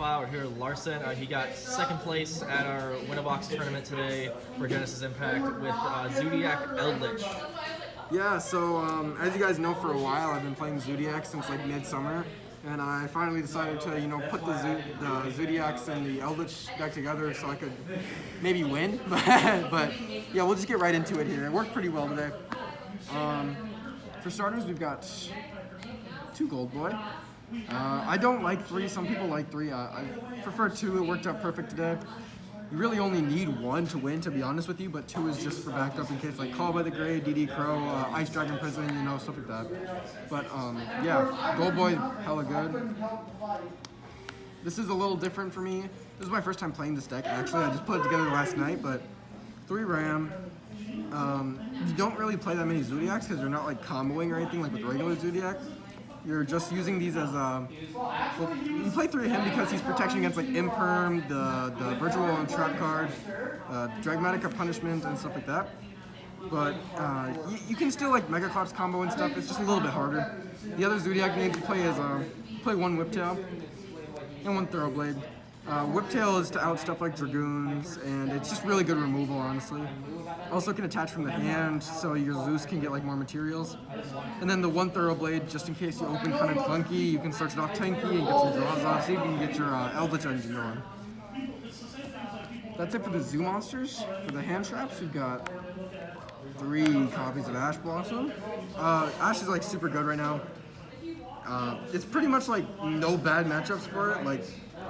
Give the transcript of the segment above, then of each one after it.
profile. We're here with Larson. He got second place at our Win-A-Box tournament today for Genesis Impact with Zoodiac Eldlich. Yeah, so as you guys know, for a while I've been playing Zoodiac since like midsummer, and I finally decided to put the Zoodiacs and the Eldlich deck together so I could maybe win. But yeah, we'll just get right into it here. It worked pretty well today. For starters, we've got 2 Gold Boy. I don't like 3. Some people like 3. I prefer 2. It worked out perfect today. You really only need 1 to win, to be honest with you, but 2 is just for backed up in case, like Call by the Grave, DD Crow, Ice Dragon Prison, stuff like that. But yeah, Gold Boy, hella good. This is a little different for me. This is my first time playing this deck. Actually, I just put it together last night, but 3 Ram. You don't really play that many Zoodiacs because they're not like comboing or anything like with regular Zoodiac. You're just using these as you play 3 of him because he's protection against like Imperm, the Virtual and Trap card, Dragmatica Punishment and stuff like that. But you can still like Mega Collapse combo and stuff. It's just a little bit harder. The other Zoodiac names you play is play 1 Whiptail and 1 Thoroughblade. Whiptail is to out stuff like Dragoons, and it's just really good removal, honestly. Also can attach from the hand, so your Zeus can get like more materials. And then the 1 Thoroughblade, just in case you open kind of clunky, you can search it off tanky and get some draws off, so you can get your Eldlich engine going. That's it for the Zoo monsters. For the hand traps, we've got 3 copies of Ash Blossom. Ash is like super good right now. It's pretty much like no bad matchups for it. Like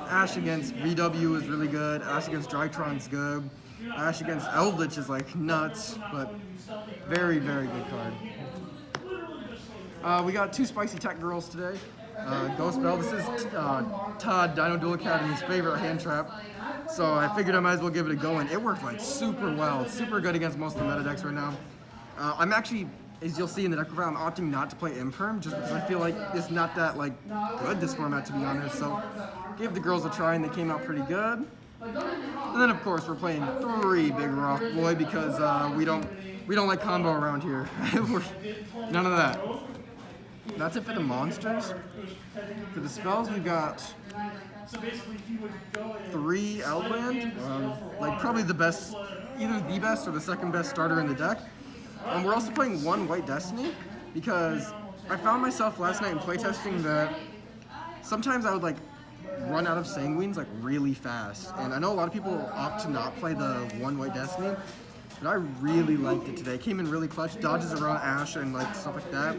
Ash against VW is really good. Ash against Drytron's good. Ash against Eldlich is like nuts, but very, very good card. We got 2 spicy tech girls today. Ghost Bell. This is Todd, Dino Duel Academy's favorite hand trap. So I figured I might as well give it a go, and it worked like super well. It's super good against most of the meta decks right now. I'm actually, as you'll see in the deck profile, I'm opting not to play Imperm just because I feel like it's not that like good this format, to be honest. So gave the girls a try and they came out pretty good. And then of course we're playing 3 Big Rock Boy because we don't like combo around here. None of that. That's it for the monsters. For the spells, we've got 3 Outland, like probably the best, either the best or the second best starter in the deck. We're also playing 1 White Destiny because I found myself last night in playtesting that sometimes I would like run out of Sanguines like really fast, and I know a lot of people opt to not play the 1 White Destiny, but I really liked it today. It came in really clutch, dodges around Ash and like stuff like that.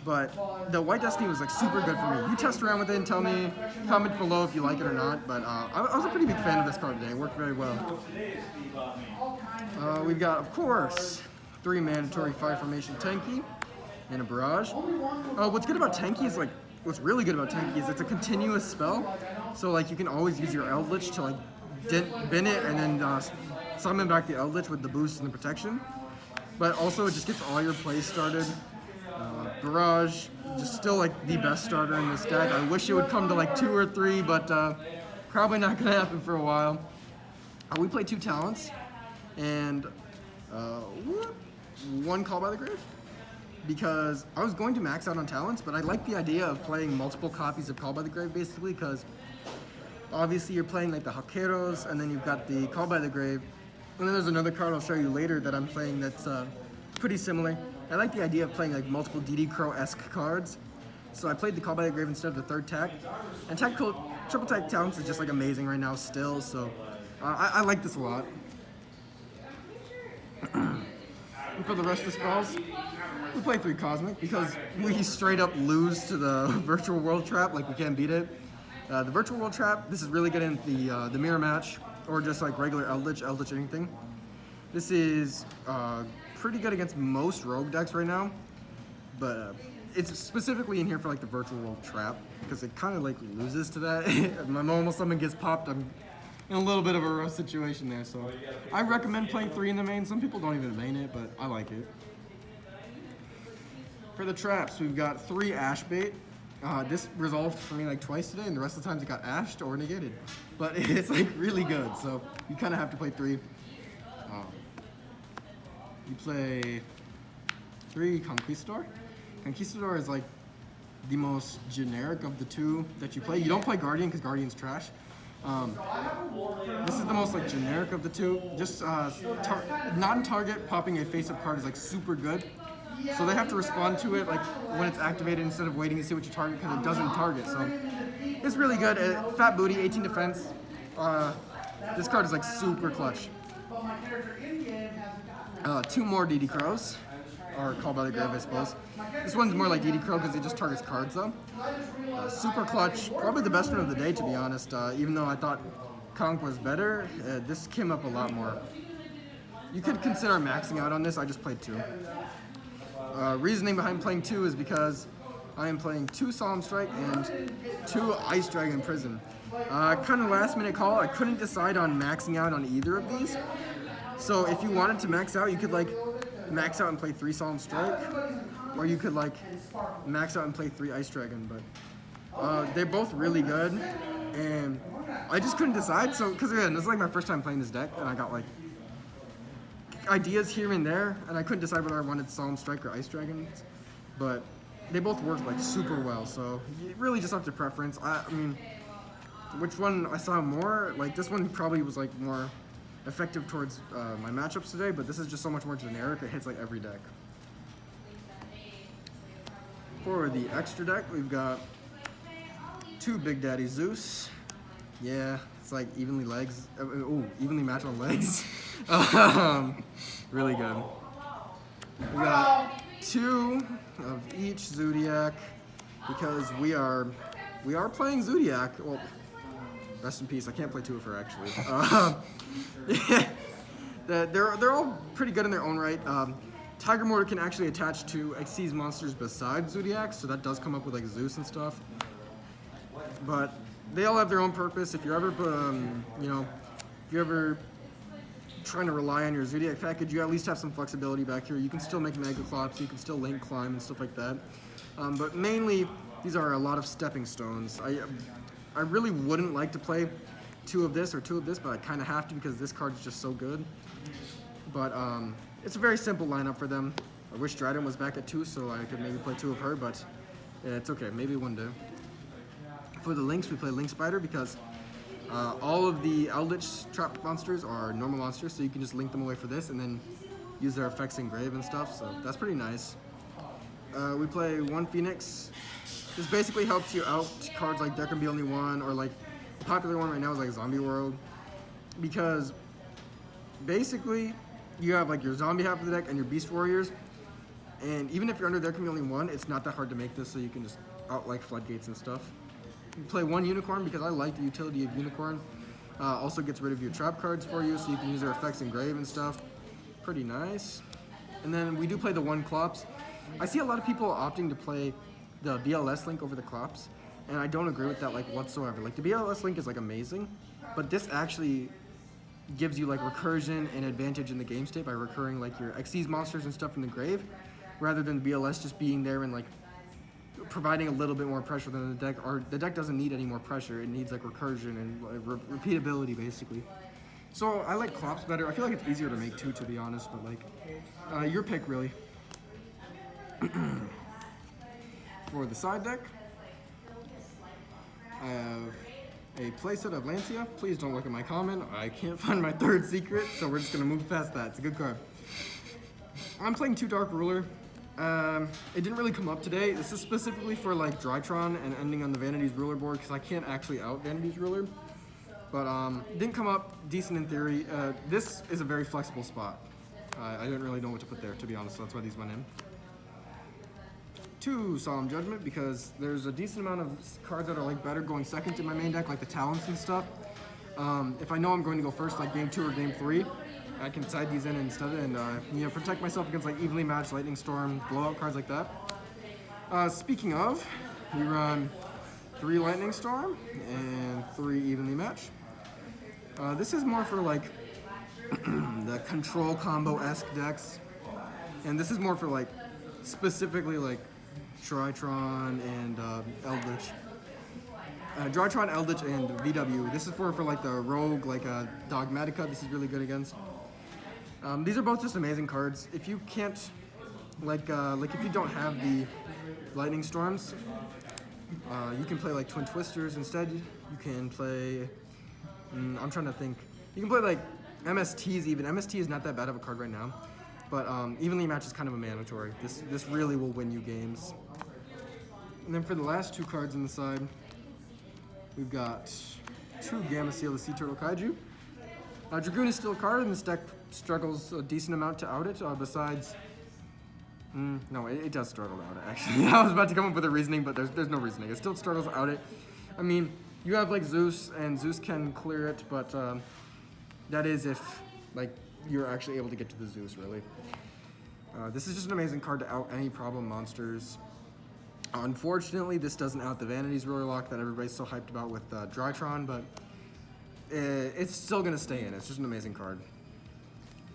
But the White Destiny was like super good for me. You test around with it and tell me, comment below if you like it or not, but I was a pretty big fan of this card today. It worked very well. We've got, of course, 3 mandatory Fire Formation Tanky and a Barrage. What's good about Tanky is like, what's really good about Tanky is it's a continuous spell, so like you can always use your Eldlich to like bin it and then summon back the Eldlich with the boost and the protection. But also it just gets all your plays started. Barrage, just still like the best starter in this deck. I wish it would come to like 2 or 3, but probably not gonna happen for a while. We play 2 talents and 1 Call by the Grave, because I was going to max out on talents, but I like the idea of playing multiple copies of Call by the Grave, basically, because obviously you're playing like the Hakeros, and then you've got the Call by the Grave, and then there's another card I'll show you later that I'm playing that's pretty similar. I like the idea of playing like multiple DD Crow-esque cards, so I played the Call by the Grave instead of the 3rd tech, and triple tech talents is just like amazing right now still, so I like this a lot. And for the rest of the spells, we play 3 Cosmic because we straight up lose to the Virtual World Trap, like we can't beat it. The Virtual World Trap, this is really good in the mirror match, or just like regular Eldlich anything. This is pretty good against most rogue decks right now, but it's specifically in here for like the Virtual World Trap because it kind of like loses to that. If my normal summon gets popped, I'm in a little bit of a rough situation there, so I recommend playing 3 in the main. Some people don't even main it, but I like it. For the traps, we've got 3 Ash Bait. This resolved for me like twice today, and the rest of the times it got ashed or negated. But it's like really good, so you kind of have to play 3. You play 3 Conquistador. Conquistador is like the most generic of the two that you play. You don't play Guardian because Guardian's trash. This is the most like generic of the two. Just non-target popping a face-up card is like super good. So they have to respond to it like when it's activated instead of waiting to see what you target because it doesn't target. So it's really good. Fat booty, 18 defense. This card is like super clutch. 2 more DD Crows, or Call by the Grave, I suppose. This one's more like DD Crow because it just targets cards though. Super clutch, probably the best one of the day to be honest. Even though I thought Conk was better, this came up a lot more. You could consider maxing out on this. I just played 2. Reasoning behind playing 2 is because I am playing 2 Solemn Strike and 2 Ice Dragon Prison. Kind of last minute call. I couldn't decide on maxing out on either of these. So if you wanted to max out, you could like max out and play 3 Solemn Strike, or you could like max out and play 3 Ice Dragon. But they're both really good, and I just couldn't decide. So because again, this is like my first time playing this deck, and I got like ideas here and there, and I couldn't decide whether I wanted Solemn Strike or Ice Dragons. But they both work like super well, so you really just up to preference. I mean, which one I saw more, like this one probably was like more effective towards my matchups today, but this is just so much more generic. It hits like every deck. For the extra deck, we've got 2 Big Daddy Zeus. Yeah, it's like evenly legs. Evenly matched on legs. Really good. We got 2 of each Zoodiac because we are playing Zoodiac. Well, rest in peace. I can't play 2 of her actually. Yeah, they're all pretty good in their own right. Tiger Mortar can actually attach to Xyz monsters besides Zoodiac, so that does come up with like Zeus and stuff. But they all have their own purpose. If you're ever, if you're ever trying to rely on your Zoodiac package, you at least have some flexibility back here. You can still make Mega Clops, you can still Link Climb and stuff like that. But mainly, these are a lot of stepping stones. I really wouldn't like to play 2 of this or 2 of this, but I kind of have to because this card is just so good. But it's a very simple lineup for them. I wish Dryden was back at 2 so I could maybe play 2 of her, but yeah, it's okay, maybe one day. For the links, we play Link Spider because all of the Eldlich trap monsters are normal monsters, so you can just link them away for this and then use their effects in Grave and stuff, so that's pretty nice. We play 1 Phoenix. This basically helps you out cards like There Can Be Only One, or like the popular one right now is like Zombie World, because basically you have like your zombie half of the deck and your Beast Warriors, and even if you're under There Can Be Only One, it's not that hard to make this, so you can just out like Floodgates and stuff. You play 1 Unicorn because I like the utility of Unicorn. Also gets rid of your trap cards for you, so you can use their effects in Grave and stuff. Pretty nice. And then we do play the 1 Clops. I see a lot of people opting to play the BLS Link over the Clops, and I don't agree with that like whatsoever. Like the BLS Link is like amazing, but this actually gives you like recursion and advantage in the game state by recurring like your Xyz monsters and stuff in the Grave, rather than BLS just being there and like providing a little bit more pressure than the deck, or the deck doesn't need any more pressure. It needs like recursion and repeatability basically. So I like Clops better. I feel like it's easier to make too, to be honest, but like your pick really. For the side deck, I have a playset of Lancia. Please don't look at my comment. I can't find my 3rd secret, so we're just gonna move past that. It's a good card. I'm playing 2 Dark Ruler. It didn't really come up today. This is specifically for like Drytron and ending on the Vanity's Ruler board because I can't actually out Vanity's Ruler. But it didn't come up, decent in theory. This is a very flexible spot. I didn't really know what to put there, to be honest, so that's why these went in. 2 Solemn Judgment because there's a decent amount of cards that are like better going second in my main deck, like the Talents and stuff. If I know I'm going to go first, like game 2 or game 3, I can side these in instead and protect myself against like evenly matched Lightning Storm, blowout cards like that. Speaking of, we run 3 Lightning Storm and 3 evenly matched. This is more for like the control combo-esque decks, and this is more for like specifically like Drytron and Eldlich. Drytron, Eldlich, and VW. This is for like the rogue, like Dogmatica. This is really good against. These are both just amazing cards. If you can't like if you don't have the lightning storms, you can play like Twin Twisters instead. You can play, I'm trying to think. You can play like MSTs even. MST is not that bad of a card right now, but evenly match is kind of a mandatory. This really will win you games. And then for the last two cards on the side, we've got 2 Gamma Seal, the Sea Turtle Kaiju. Dragoon is still a card, and this deck struggles a decent amount to out it. Besides, no, it does struggle to out it, actually. I was about to come up with a reasoning, but there's no reasoning. It still struggles to out it. I mean, you have like Zeus, and Zeus can clear it, but that is if like you're actually able to get to the Zeus, really. This is just an amazing card to out any problem monsters. Unfortunately, this doesn't out the Vanity's Royalock that everybody's so hyped about with Drytron, but it's still going to stay in. It's just an amazing card.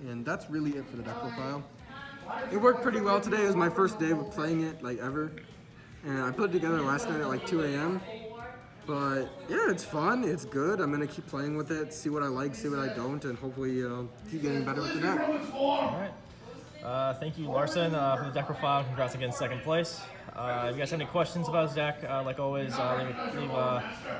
And that's really it for the deck profile. It worked pretty well today. It was my first day of playing it, like, ever. And I put it together last night at like 2 a.m. But yeah, it's fun. It's good. I'm going to keep playing with it, see what I like, see what I don't, and hopefully keep getting better with the deck. All right. Thank you, Larson, for the deck profile. Congrats again, second place. If you guys have any questions about his deck, like always, leave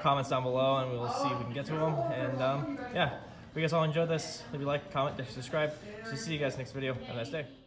comments down below, and we'll see if we can get to them. And yeah, if you guys all enjoyed this, leave a like, comment, subscribe. So see you guys next video. Have a nice day.